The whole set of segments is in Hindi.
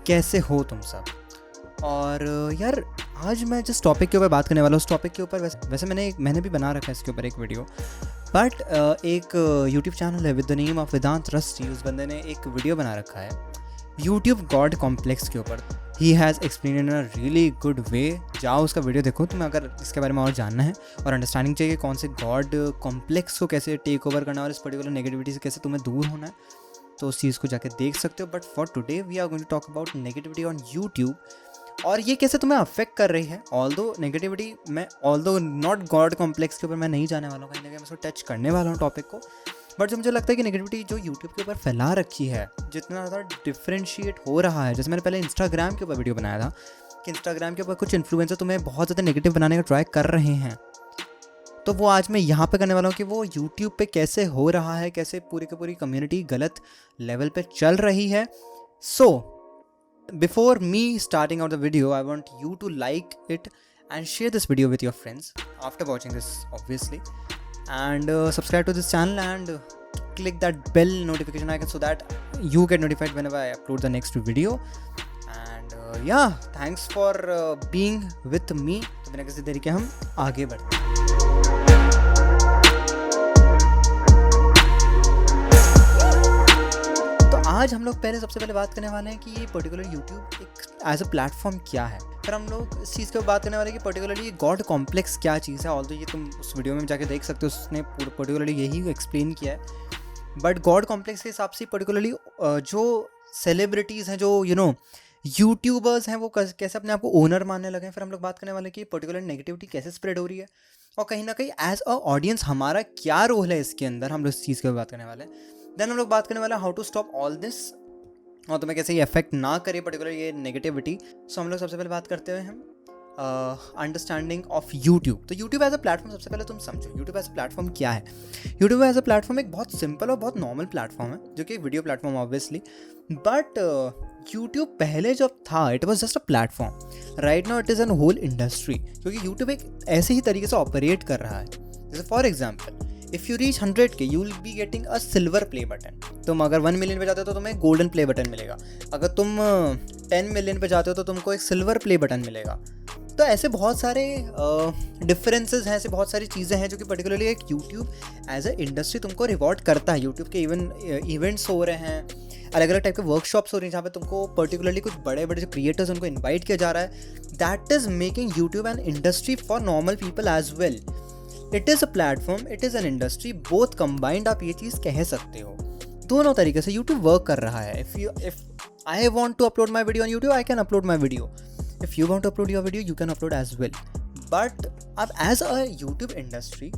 कैसे हो तुम सब। और यार आज मैं जिस टॉपिक के ऊपर बात करने वाला हूँ उस टॉपिक के ऊपर वैसे मैंने भी बना रखा है इसके ऊपर एक वीडियो, बट एक यूट्यूब चैनल है with the name of Vedant rusty. उस बंदे ने एक वीडियो बना रखा है यूट्यूब गॉड कॉम्प्लेक्स के ऊपर। He has explain in a really good way. जाओ उसका वीडियो देखो तुम्हें, अगर इसके बारे में और जानना है और अंडरस्टैंडिंग चाहिए कौन से गॉड कॉम्प्लेक्स को कैसे टेक ओवर करना है और इस पर्टिकुलर नेगेटिविटी से कैसे तुम्हें दूर होना है, तो उस चीज़ को जाके देख सकते हो। But for today we are going to talk about negativity on YouTube और ये कैसे तुम्हें अफेक्ट कर रही है। ऑल्दो नेगेटिविटी मैं नॉट गॉड कॉम्प्लेक्स के ऊपर मैं नहीं जाने वाला हूँ, कहीं ना कहीं मैं उसको टच करने वाला हूँ टॉपिक को। बट जो मुझे लगता है कि नेगेटिविटी जो यूट्यूब के ऊपर फैला रखी है, जितना ज़्यादा डिफ्रेंशिएट हो रहा है, जैसे मैंने पहले इंस्टाग्राम के ऊपर वीडियो बनाया था कि इंस्टाग्राम के ऊपर कुछ इन्फ्लुएंसर तुम्हें बहुत ज़्यादा नेगेटिव बनाने का ट्राई कर रहे हैं, तो वो आज मैं यहाँ पे करने वाला हूँ कि वो यूट्यूब पे कैसे हो रहा है, कैसे पूरी की पूरी कम्युनिटी गलत लेवल पे चल रही है। So before me starting out the video I want you to like it and share this video with your friends after watching this obviously, and subscribe to this channel and click that bell notification icon so that you get notified whenever I upload the next video. And yeah, thanks for being with me. तो बिना किसी देरी के हम आगे बढ़ते हैं। तो आज हम लोग सबसे पहले बात करने वाले हैं कि ये पर्टिकुलर यूट्यूब एक एज अ प्लेटफॉर्म क्या है। फिर हम लोग इस चीज़ के बात करने वाले हैं कि पर्टिकुलरली गॉड कॉम्प्लेक्स क्या चीज़ है। ऑल्दो ये तुम उस वीडियो में जाके देख सकते हो, उसने पर्टिकुलरली यही एक्सप्लेन किया है। बट गॉड कॉम्प्लेक्स के हिसाब से पर्टिकुलरली जो सेलिब्रिटीज़ हैं, जो यूट्यूबर्स हैं, वो कैसे अपने आप को ओनर मानने लगे हैं। फिर हम लोग बात करने वाले हैं कि पर्टिकुलर नेगेटिविटी कैसे स्प्रेड हो रही है और कहीं ना कहीं एज अ ऑडियंस हमारा क्या रोल है इसके अंदर, हम लोग इस चीज़ की बात करने वाले हैं। देन हम लोग बात करने वाले हैं how to stop all this और तुम्हें कैसे ये अफेक्ट ना करे पर्टिकुलर ये नेगेटिविटी। सो हम लोग सबसे पहले बात करते हुए हम अंडरस्टैंडिंग ऑफ यूट्यूब। तो यूट्यूब एज अ प्लेटफॉर्म सबसे पहले तुम समझो यूट्यूब एज अ प्लेटफॉर्म क्या है। यूट्यूब एज अ प्लेटफॉर्म एक बहुत सिंपल और बहुत नॉर्मल प्लेटफॉर्म है, जो कि video platform obviously. But YouTube पहले जब था it was just a platform. Right now it is an whole industry, क्योंकि यूट्यूब एक ऐसे ही तरीके से ऑपरेट कर रहा है। जैसे for example if you reach 100K you will be getting a silver play button. तुम अगर 1 मिलियन पे जाते हो तो तुम्हें गोल्डन प्ले बटन मिलेगा। अगर तुम 10 मिलियन पे जाते हो तो तुमको एक सिल्वर प्ले बटन मिलेगा। तो ऐसे बहुत सारे डिफरेंसेस हैं, ऐसे बहुत सारी चीज़ें हैं जो कि पर्टिकुलरली एक यूट्यूब एज अ इंडस्ट्री तुमको रिवॉर्ड करता है। यूट्यूब के इवेंट्स हो रहे हैं, अलग अलग टाइप के वर्कशॉप्स हो रही हैं जहाँ पे तुमको पर्टिकुलरली कुछ बड़े बड़े जो क्रिएटर्स उनको इन्वाइट किया जा रहा है। That is making YouTube an industry for normal people as well. It is a platform, it is an industry, both combined आप ये चीज़ कह सकते हो। दोनों तरीके से यूट्यूब वर्क कर रहा है। If I want to upload my video on YouTube I can upload my video. If you want to upload your video you can upload as well. But अब एज अ यूट्यूब इंडस्ट्री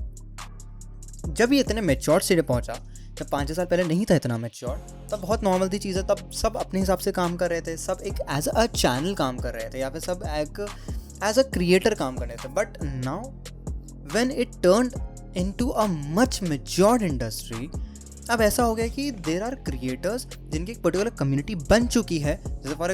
जब ये इतने मेच्योर स्टेज पे पहुँचा, जब 5 साल पहले नहीं था इतना मेच्योर, तब बहुत नॉर्मल थी चीज़ें। तब सब अपने हिसाब से काम कर रहे थे, सब एक एज अ चैनल काम कर रहे थे या फिर सब एक एज अ क्रिएटर काम कर रहे थे। But now when it turned into a much matured industry, अब ऐसा हो गया कि देर आर क्रिएटर्स जिनकी एक पर्टिकुलर कम्युनिटी बन चुकी है। जैसे फॉर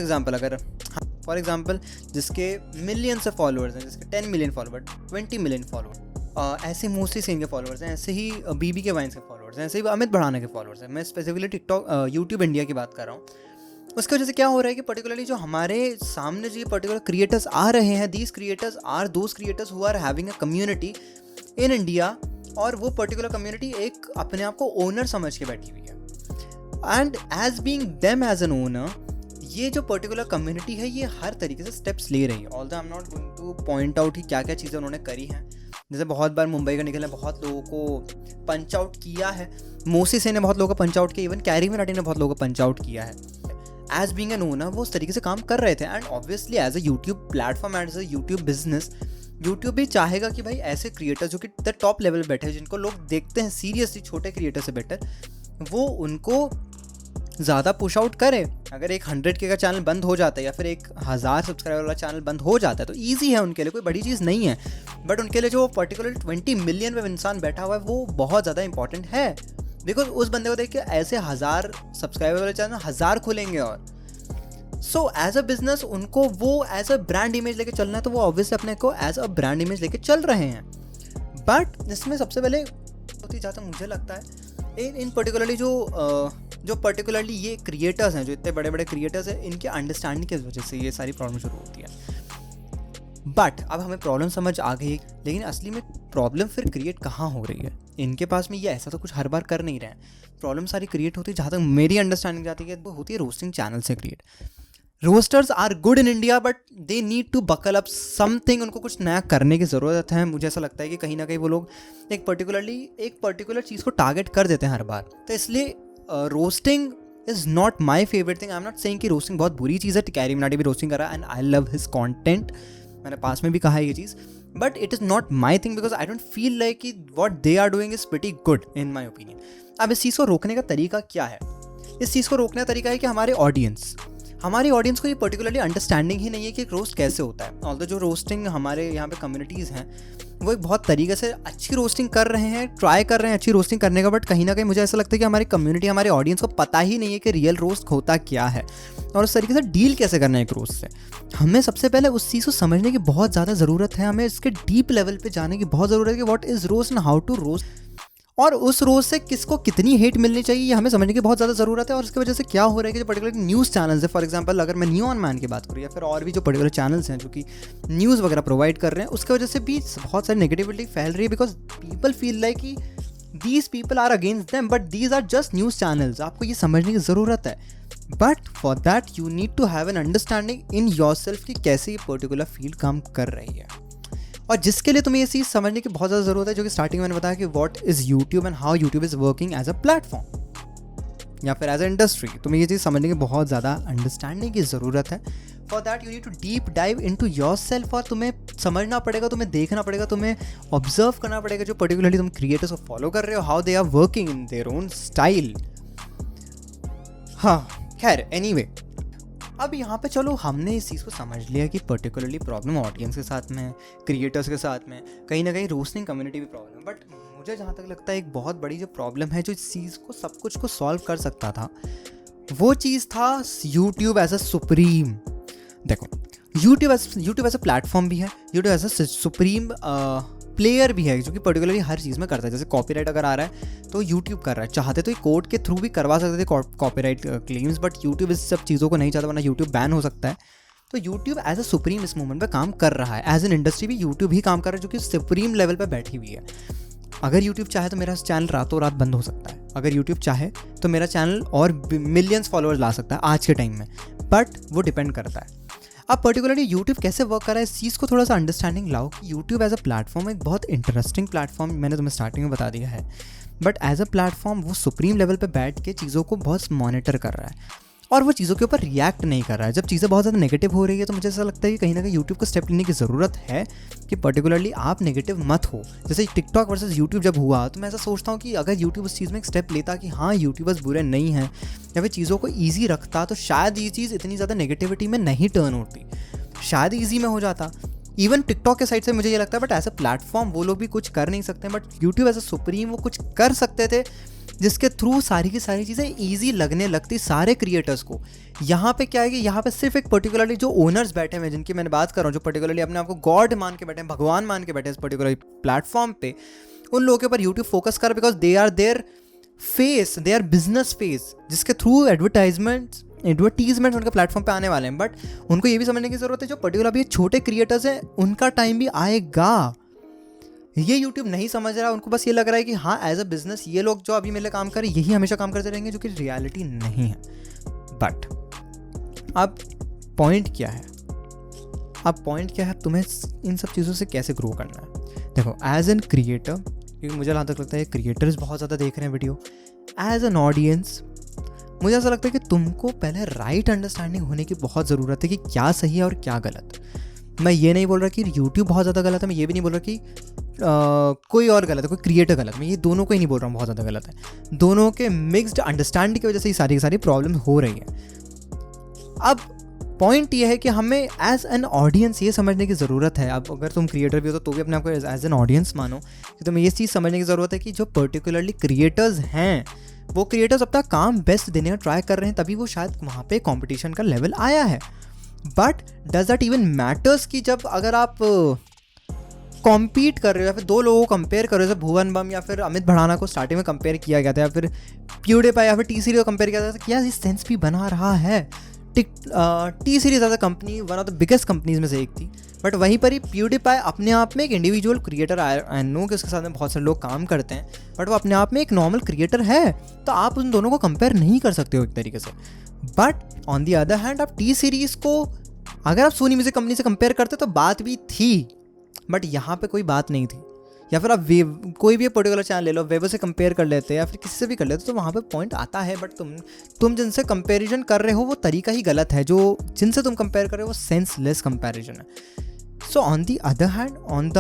एग्जाम्पल जिसके मिलियंस ऑफ फॉलोअर्स हैं, जिसके 10 मिलियन फॉलोअर, 20 मिलियन फॉलोअर, ऐसे मोस्टली सेन के फॉलोअर्स हैं, ऐसे ही बीबी के वाइन्स के फॉलोअर्स हैं, ऐसे ही अमित भड़ाना के फॉलोअर्स हैं। मैं स्पेसिफिकली टिकटॉक यूट्यूब इंडिया की बात कर रहा हूँ। उसकी वजह से क्या हो रहा है कि पर्टिकुलरली जो हमारे सामने जो पर्टिकुलर क्रिएटर्स आ रहे हैं, these creators are those creators who are having a community in India, और वो पर्टिकुलर कम्युनिटी एक अपने आप को ओनर समझ के बैठी हुई है। And as being them as an owner, ये जो पर्टिकुलर कम्युनिटी है ये हर तरीके से स्टेप्स ले रही है। Although I am not going two point out कि क्या क्या चीज़ें उन्होंने करी हैं। जैसे बहुत बार मुंबई का निकल ने बहुत लोगों को पंच आउट किया है, मोसी से ने बहुत लोगों को पंच आउट किया, इवन कैरी मिनाटी ने बहुत लोगों को पंच आउट किया है। एज बीइंग एन ओनर वो उस तरीके से काम कर रहे थे। And obviously as a YouTube platform, as a YouTube business, YouTube भी चाहेगा कि भाई ऐसे क्रिएटर्स जो कि द टॉप लेवल बैठे हैं, जिनको लोग देखते हैं सीरियसली छोटे क्रिएटर से बेटर, वो उनको ज़्यादा पुश आउट करे। अगर एक 100K का चैनल बंद हो जाता है या फिर एक 1000 सब्सक्राइबर वाला चैनल बंद हो जाता है तो ईजी है उनके लिए, कोई बड़ी चीज़ नहीं है। बट उनके लिए जो पर्टिकुलर 20 मिलियन पे इंसान बैठा हुआ है वो बहुत ज़्यादा इंपॉर्टेंट है। बिकॉज उस बंदे को देख के ऐसे 1000 सब्सक्राइबर वाले चैनल 1000 खुलेंगे। और सो एज अ बिजनेस उनको वो एज अ ब्रांड इमेज लेके चलना है, तो वो ऑब्वियसली अपने को एज अ ब्रांड इमेज लेके चल रहे हैं। बट इसमें सबसे पहले होती जहाँ तक मुझे लगता है इन पर्टिकुलरली जो जो पर्टिकुलरली ये क्रिएटर्स हैं, जो इतने बड़े बड़े क्रिएटर्स हैं, इनके अंडरस्टैंडिंग की वजह से ये सारी प्रॉब्लम शुरू होती है। बट अब हमें प्रॉब्लम समझ आ गई, लेकिन असली में प्रॉब्लम फिर क्रिएट कहाँ हो रही है? इनके पास में ये ऐसा तो कुछ हर बार कर नहीं रहे हैं। प्रॉब्लम सारी क्रिएट होती है, जहाँ तक मेरी अंडरस्टैंडिंग जाती है, वो होती है रोस्टिंग चैनल से create. Roasters are good in India but they need to buckle up something. उनको कुछ नया करने की ज़रूरत है। मुझे ऐसा लगता है कि कहीं ना कहीं वो लोग एक पर्टिकुलर चीज़ को टारगेट कर देते हैं हर बार। तो इसलिए roasting is not my favourite thing. I am not saying कि रोस्टिंग बहुत बुरी चीज़ है। कैरी मिनाटी भी रोस्टिंग कर रहा है and I love his content, मैंने पास में भी कहा है ये चीज़, but it is not my thing because I don't feel like कि what they are doing is pretty good in my opinion. अब इस चीज़ को रोकने का तरीका क्या है? इस चीज़ को रोकने का तरीका है कि हमारी ऑडियंस को ये पर्टिकुलरली अंडरस्टैंडिंग ही नहीं है कि रोस्ट कैसे होता है। ऑल्दो जो रोस्टिंग हमारे यहाँ पे कम्युनिटीज़ हैं वो एक बहुत तरीके से अच्छी रोस्टिंग कर रहे हैं, ट्राई कर रहे हैं अच्छी रोस्टिंग करने का, बट कहीं ना कहीं मुझे ऐसा लगता है कि हमारी कम्युनिटी, हमारे ऑडियंस को पता ही नहीं है कि रियल रोस्ट होता क्या है और उस तरीके से डील कैसे करना है एक रोस्ट से। हमें सबसे पहले उस चीज़ को समझने की बहुत ज़्यादा ज़रूरत है। हमें इसके डीप लेवल पे जाने की बहुत ज़रूरत है कि what is roast and how to roast, और उस रोज से किसको कितनी हेट मिलनी चाहिए ये हमें समझने की बहुत ज़्यादा ज़रूरत है। और इसकी वजह से क्या हो रहा है कि जो पर्टिकुलर न्यूज़ चैनल्स है, फॉर एग्जांपल अगर मैं न्यू ऑन मैन की बात करूँ या फिर और भी जो पर्टिकुलर चैनल्स हैं जो कि न्यूज़ वगैरह प्रोवाइड कर रहे हैं, उसकी वजह से भी बहुत सारी नेगेटिविटी फैल रही है बिकॉज पीपल फील लाइक कि these people are against them but these are just news channels. आपको ये समझने की ज़रूरत है, but for that you need to have an understanding in yourself कि कैसे ये पर्टिकुलर फील्ड काम कर रही है, और जिसके लिए तुम्हें ये चीज़ समझने की बहुत ज़्यादा ज़रूरत है, जो कि स्टार्टिंग में मैंने बताया कि what is YouTube and how YouTube is working as a platform या फिर एज अ इंडस्ट्री। तुम्हें ये चीज़ समझने की बहुत ज़्यादा अंडरस्टैंडिंग की ज़रूरत है। For that you need to deep dive into yourself, और तुम्हें समझना पड़ेगा, तुम्हें देखना पड़ेगा, तुम्हें ऑब्जर्व करना पड़ेगा जो पर्टिकुलरली तुम क्रिएटर्स को फॉलो कर रहे हो, how they are working in their own style. हाँ खैर, एनीवे, अब यहाँ पे चलो हमने इस चीज़ को समझ लिया कि पर्टिकुलरली प्रॉब्लम ऑडियंस के साथ में, क्रिएटर्स के साथ में, कहीं ना कहीं रोस्टिंग कम्युनिटी भी प्रॉब्लम है। बट मुझे जहाँ तक लगता है एक बहुत बड़ी जो प्रॉब्लम है, जो इस चीज़ को सब कुछ को सॉल्व कर सकता था, वो चीज़ था यूट्यूब एज अ सुप्रीम। देखो, यूट्यूब एज अ प्लेटफॉर्म भी है, YouTube as a supreme player भी है जो कि पर्टिकुलरली हर चीज़ में करता है। जैसे कॉपीराइट अगर आ रहा है तो यूट्यूब कर रहा है, चाहते तो ये कोर्ट के थ्रू भी करवा सकते थे कॉपीराइट क्लेम्स, बट यूट्यूब इस सब चीज़ों को नहीं चाहता, वरना यूट्यूब बैन हो सकता है। तो यूट्यूब एज अ सुप्रीम इस मूवमेंट पे काम कर रहा है। एज एन इंडस्ट्री भी यूट्यूब ही काम कर रहा है, जो कि सुप्रीम लेवल पे बैठी हुई है। अगर यूट्यूब चाहे तो मेरा चैनल रातों रात बंद हो सकता है, अगर यूट्यूब चाहे तो मेरा चैनल और मिलियंस फॉलोअर्स ला सकता है आज के टाइम में, बट वो डिपेंड करता है। अब पर्टिकुलरली यूट्यूब कैसे वर्क कर रहा है, इस चीज़ को थोड़ा सा अंडरस्टैंडिंग लाओ कि यूट्यूब एज अ प्लेटफॉर्म एक बहुत इंटरेस्टिंग प्लेटफॉर्म, मैंने तुम्हें स्टार्टिंग में बता दिया है, बट एज अ प्लेटफॉर्म वो सुप्रीम लेवल पे बैठ के चीज़ों को बहुत मॉनिटर कर रहा है और वो चीज़ों के ऊपर रिएक्ट नहीं कर रहा है। जब चीज़ें बहुत ज़्यादा नेगेटिव हो रही है तो मुझे ऐसा लगता है कि कहीं ना कहीं यूट्यूब को स्टेप लेने की ज़रूरत है कि पर्टिकुलरली आप नेगेटिव मत हो। जैसे टिकटॉक वर्सेस यूट्यूब जब हुआ तो मैं ऐसा सोचता हूँ कि अगर यूट्यूब उस चीज़ में एक स्टेप लेता कि हाँ यूट्यूबर्स बुरे नहीं हैं या फिर चीज़ों को ईजी रखता, तो शायद ये चीज़ इतनी ज़्यादा नेगेटिविटी में नहीं टर्न होती, शायद ईजी में हो जाता। इवन टिकटॉक के साइड से मुझे ये लगता है, बट एज अ प्लेटफॉर्म वो लोग भी कुछ कर नहीं सकते, but YouTube as a supreme वो कुछ कर सकते थे जिसके थ्रू सारी की सारी चीज़ें ईजी लगने लगती सारे क्रिएटर्स को। यहाँ पे क्या है कि यहाँ पे सिर्फ एक पर्टिकुलरली जो ओनर्स बैठे हुए हैं, जिनकी मैंने बात कर रहा हूँ, जो पर्टिकुलरली अपने आपको गॉड मान के बैठे हैं, भगवान मान के बैठे हैं इस पर्टिकुलर प्लेटफॉर्म पे, उन लोगों के ऊपर यूट्यूब फोकस कर, because they are their face, they are business face, जिसके थ्रू एडवर्टीजमेंट्स उनके प्लेटफॉर्म पे आने वाले हैं। बट उनको ये भी समझने की ज़रूरत है जो पर्टिकुलर अभी छोटे क्रिएटर्स हैं उनका टाइम भी आएगा। ये यूट्यूब नहीं समझ रहा, उनको बस ये लग रहा है कि हाँ एज अ बिजनेस ये लोग जो अभी मेरे काम कर रहे हैं यही हमेशा काम करते रहेंगे, जो कि रियलिटी नहीं है। बट अब पॉइंट क्या है, तुम्हें इन सब चीज़ों से कैसे ग्रो करना है। देखो, एज एन क्रिएटर, क्योंकि मुझे जहाँ तक लगता है क्रिएटर्स बहुत ज़्यादा देख रहे हैं वीडियो, एज एन ऑडियंस मुझे ऐसा लगता है कि तुमको पहले राइट अंडरस्टैंडिंग होने की बहुत ज़रूरत है कि क्या सही है और क्या गलत। मैं ये नहीं बोल रहा कि यूट्यूब बहुत ज़्यादा गलत है, मैं ये भी नहीं बोल रहा कि कोई और गलत है, कोई क्रिएटर गलत, मैं ये दोनों को ही नहीं बोल रहा हूँ बहुत ज़्यादा गलत है। दोनों के मिक्स्ड अंडरस्टैंडिंग की वजह से ये सारी की सारी प्रॉब्लम हो रही है। अब पॉइंट ये है कि हमें एज एन ऑडियंस ये समझने की ज़रूरत है, अब अगर तुम क्रिएटर भी हो तो भी अपने आपको एज एन ऑडियंस मानो कि तुम्हें ये चीज़ समझने की ज़रूरत है कि जो पर्टिकुलरली क्रिएटर्स हैं वो क्रिएटर्स अपना काम बेस्ट देने का ट्राई कर रहे हैं, तभी वो शायद वहाँ पे कंपटीशन का लेवल आया है। But does that even matters कि जब अगर आप कॉम्पीट कर रहे हो या फिर 2 लोगों को कंपेयर कर रहे हो, जैसे भुवन बम या फिर अमित भड़ाना को स्टार्टिंग में कंपेयर किया गया था, या फिर प्यूडीपाई या फिर टी सीरीज को कंपेयर किया था, तो क्या ये सेंस भी बना रहा है? T series as a company one of the biggest companies में से एक थी, बट वहीं पर ही प्यूडीपाई अपने आप में एक इंडिविजुअल क्रिएटर, आई नो कि उसके साथ में बहुत सारे लोग काम करते हैं, बट वो अपने आप में एक नॉर्मल क्रिएटर है, तो आप उन दोनों को कंपेयर नहीं कर सकते हो एक तरीके से। But on the other hand आप टी सीरीज़ को अगर आप सोनी म्यूजिक कंपनी से कंपेयर करते तो बात भी थी, बट यहाँ पे कोई बात नहीं थी। या फिर आप कोई भी पर्टिकुलर चैनल ले लो, वेवो से कंपेयर कर लेते या फिर किसी से भी कर लेते, तो वहाँ पे पॉइंट आता है, बट तुम जिनसे कंपैरिजन कर रहे हो वो तरीका ही गलत है, जो जिनसे तुम कंपेयर कर रहे हो वो सेंसलेस कंपैरिजन है। So on the other hand, on the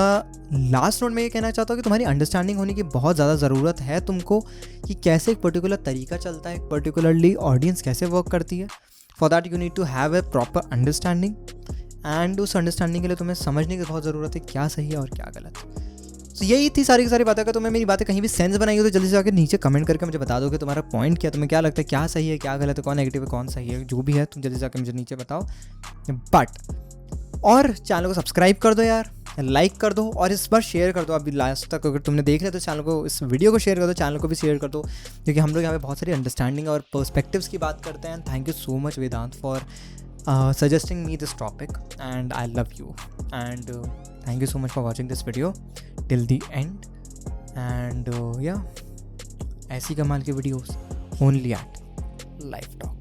last note मैं ये कहना चाहता हूँ कि तुम्हारी अंडरस्टैंडिंग होने की बहुत ज़्यादा ज़रूरत है तुमको, कि कैसे एक पर्टिकुलर तरीका चलता है, एक पर्टिकुलरली ऑडियंस कैसे वर्क करती है। For that you need to have a proper understanding, and उस अंडरस्टैंडिंग के लिए तुम्हें समझने की बहुत ज़रूरत है क्या सही है और क्या गलत। तो यही थी सारी की सारी बातें। अगर तुम्हें मेरी बातें कहीं भी सेंस बनाई हो तो जल्दी से आकर नीचे कमेंट करके मुझे बता दो कि तुम्हारा पॉइंट क्या, तुम्हें क्या लगता है क्या सही है क्या गलत है, कौन नेगेटिव है कौन सही है, जो भी है तुम जल्दी से आकर मुझे नीचे बताओ। और चैनल को सब्सक्राइब कर दो यार, लाइक कर दो, और इस बार शेयर कर दो। अभी लास्ट तक अगर तुमने देख लिया तो चैनल को, इस वीडियो को शेयर कर दो, चैनल को भी शेयर कर दो, क्योंकि हम लोग यहाँ पे बहुत सारी अंडरस्टैंडिंग और पर्सपेक्टिव्स की बात करते हैं। Thank you so much Vedant for suggesting me this topic, and I love you, and thank you so much for watching this video till the end, and yeah, ऐसी कमाल की videos only at Life Talk।